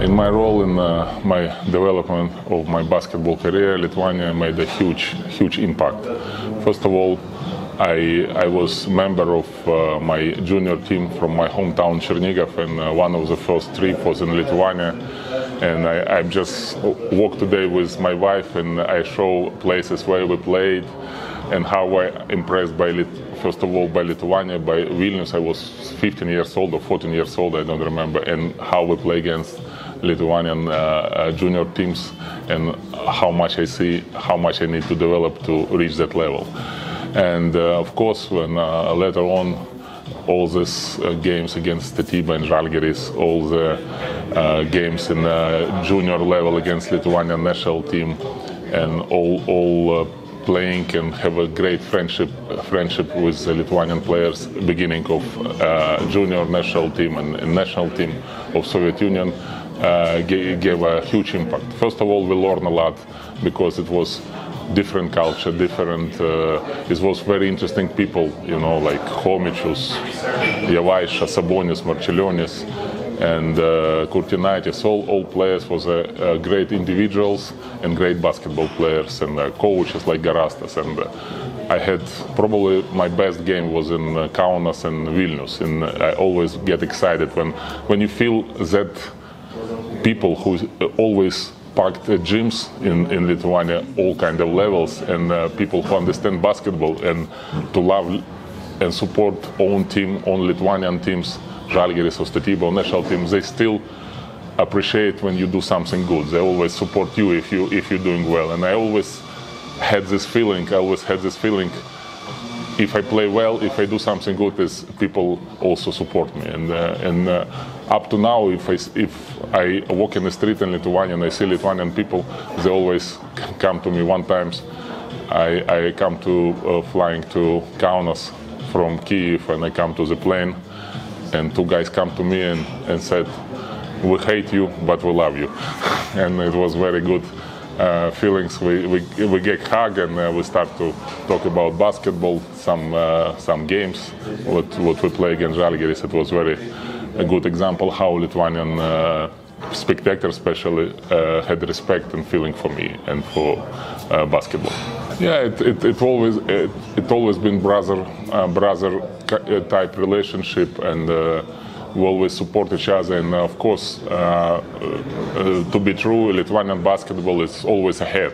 In my role in my development of my basketball career, Lithuania made a huge impact. First of all, I was member of my junior team from my hometown Chernihiv, and one of the first trips was in Lithuania. And I just walked today with my wife, and I show places where we played and how I impressed by first of all by Lithuania, by Vilnius. I was 15 years old or 14 years old, I don't remember, and how we play against Lithuanian junior teams, and how much I see, how much I need to develop to reach that level. And of course, when later on, all these games against Statyba and Žalgiris, all the games in junior level against Lithuanian national team, and all playing and have a great friendship with the Lithuanian players, beginning of junior national team and national team of Soviet Union, gave a huge impact. First of all, we learned a lot because it was different culture, different. It was very interesting people, you know, like Homičius, Javaiša, Sabonis, Marčiulionis, and Kurtinaitis. All players was great individuals and great basketball players, and coaches like Garastas. And I had probably my best game was in Kaunas and Vilnius, and I always get excited when you feel that people who always packed gyms in Lithuania, all kind of levels, and people who understand basketball and to love and support own team, own Lithuanian teams, Žalgiris or Statyba national teams, they still appreciate when you do something good. They always support you if you're doing well. And I always had this feeling. If I play well, if I do something good, is people also support me. And up to now, if I walk in the street in Lithuania and I see Lithuanian people, they always come to me. One time, I come to flying to Kaunas from Kyiv, and I come to the plane, and two guys come to me and said, "We hate you, but we love you." And it was very good feelings. We get hug, and we start to talk about basketball, some games, what we play against Žalgiris. It was a good example how Lithuanian spectators especially had respect and feeling for me and for basketball. Yeah, it always been brother type relationship, and we always support each other. And of course, to be true, Lithuanian basketball is always ahead.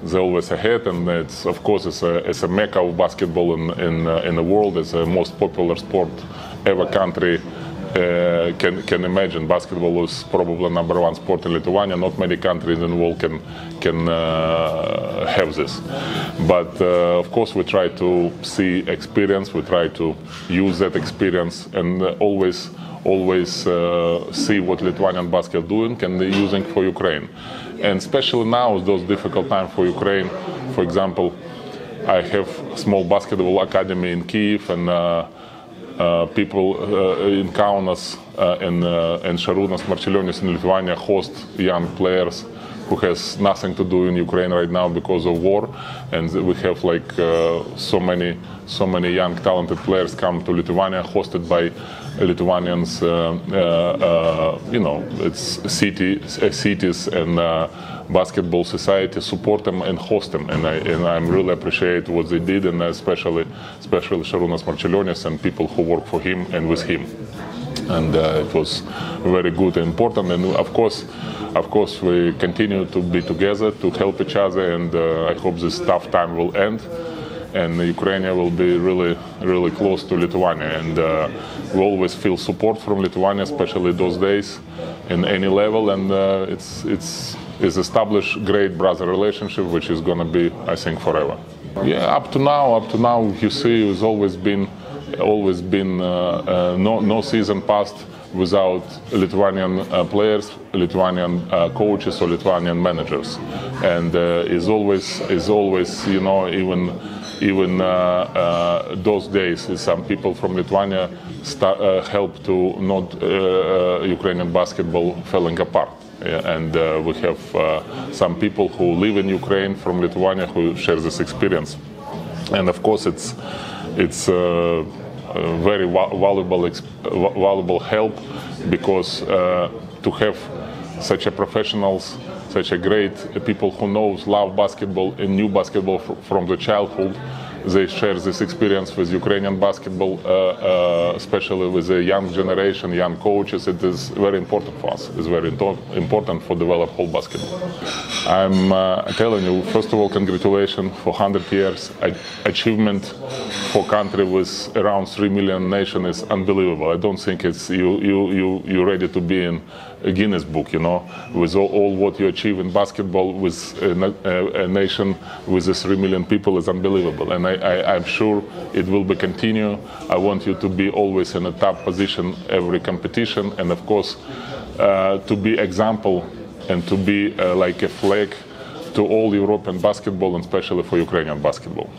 They're always ahead, and it's a mecca of basketball in the world. It's the most popular sport ever country can imagine. Basketball is probably number one sport in Lithuania. Not many countries in the world can have this. But of course, we try to see experience. We try to use that experience, and always see what Lithuanian basketball doing and using for Ukraine. And especially now, those difficult times for Ukraine. For example, I have small basketball academy in Kyiv, and people in Kaunas and Šarūnas Marčiulionis in Lithuania host young players who has nothing to do in Ukraine right now because of war, and we have like so many young talented players come to Lithuania, hosted by Lithuanians, it's cities and basketball society support them and host them, and I'm really appreciate what they did, and especially Šarūnas Marčiulionis and people who work for him and with him, and it was very good and important. And of course we continue to be together to help each other, and I hope this tough time will end, and Ukraine will be really close to Lithuania, and we always feel support from Lithuania, especially those days in any level, and it's established great brother relationship, which is going to be, I think, forever. Yeah, up to now, you see, it's always been no season passed without Lithuanian players, Lithuanian coaches, or Lithuanian managers, and is always even those days, some people from Lithuania help to not Ukrainian basketball falling apart. And we have some people who live in Ukraine from Lithuania who share this experience. And of course, it's very valuable help, because to have such a professionals, such a great people who love basketball and knew basketball from the childhood. They share this experience with Ukrainian basketball, especially with the young generation, young coaches. It is very important for us. It's very important for develop whole basketball. I'm telling you, first of all, congratulations for 100 years. Achievement for country with around 3 million nation is unbelievable. I don't think it's you're ready to be in a Guinness book, you know, with all what you achieve in basketball with a nation with 3 million people is unbelievable. And I'm sure it will be continue. I want you to be always in a top position every competition, and of course to be example and to be like a flag to all European basketball and especially for Ukrainian basketball.